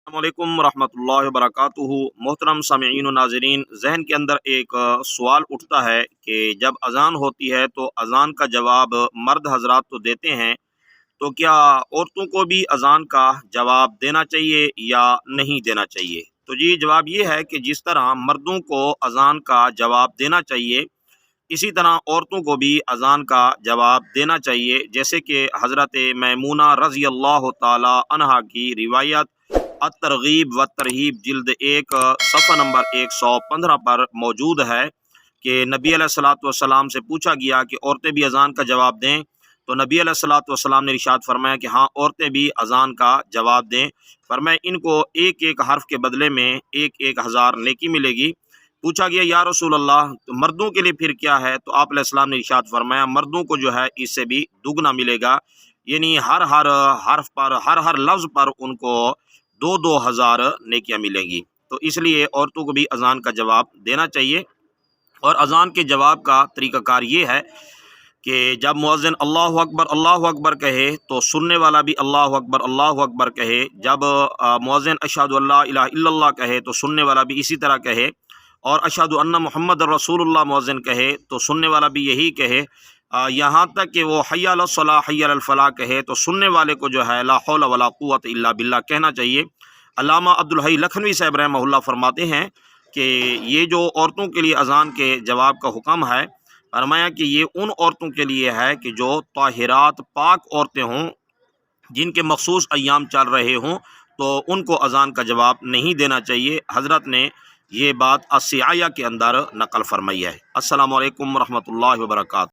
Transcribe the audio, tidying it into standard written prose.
السلام علیکم ورحمۃ اللہ وبرکاتہ۔ محترم سامعین و ناظرین، ذہن کے اندر ایک سوال اٹھتا ہے کہ جب اذان ہوتی ہے تو اذان کا جواب مرد حضرات تو دیتے ہیں، تو کیا عورتوں کو بھی اذان کا جواب دینا چاہیے یا نہیں دینا چاہیے؟ تو جی، جواب یہ ہے کہ جس طرح مردوں کو اذان کا جواب دینا چاہیے، اسی طرح عورتوں کو بھی اذان کا جواب دینا چاہیے، جیسے کہ حضرت میمونہ رضی اللہ تعالی عنہا کی روایت الترغیب و ترہیب جلد 1 صفحہ نمبر 115 پر موجود ہے کہ نبی علیہ الصلوۃ والسلام سے پوچھا گیا کہ عورتیں بھی اذان کا جواب دیں، تو نبی علیہ الصلوۃ والسلام نے ارشاد فرمایا کہ ہاں، عورتیں بھی اذان کا جواب دیں۔ فرمایا ان کو ایک ایک حرف کے بدلے میں 1,000 نیکی ملے گی۔ پوچھا گیا یا رسول اللہ، تو مردوں کے لیے پھر کیا ہے؟ تو آپ علیہ السلام نے ارشاد فرمایا مردوں کو جو ہے اس سے بھی دگنا ملے گا، یعنی ہر حرف پر، ہر لفظ پر ان کو 2,000 نیکیاں ملیں گی۔ تو اس لیے عورتوں کو بھی اذان کا جواب دینا چاہیے، اور اذان کے جواب کا طریقہ کار یہ ہے کہ جب مؤذن اللہ اکبر کہے تو سننے والا بھی اللہ اکبر کہے۔ جب مؤذن اشہد ان لا الہ الا اللہ کہے تو سننے والا بھی اسی طرح کہے، اور اشہد ان محمد رسول اللہ مؤذن کہے تو سننے والا بھی یہی کہے، یہاں تک کہ وہ حی علی الصلاح حی علی الفلاح کہے تو سننے والے کو جو ہے لا حول ولا قوت الا باللہ کہنا چاہیے۔ علامہ عبدالحی لکھنوی صاحب رحمہ اللہ فرماتے ہیں کہ یہ جو عورتوں کے لیے اذان کے جواب کا حکم ہے، فرمایا کہ یہ ان عورتوں کے لیے ہے کہ جو طاہرات پاک عورتیں ہوں، جن کے مخصوص ایام چل رہے ہوں، تو ان کو اذان کا جواب نہیں دینا چاہیے۔ حضرت نے یہ بات السعیہ کے اندر نقل فرمائی ہے۔ السلام علیکم ورحمۃ اللہ وبرکاتہ۔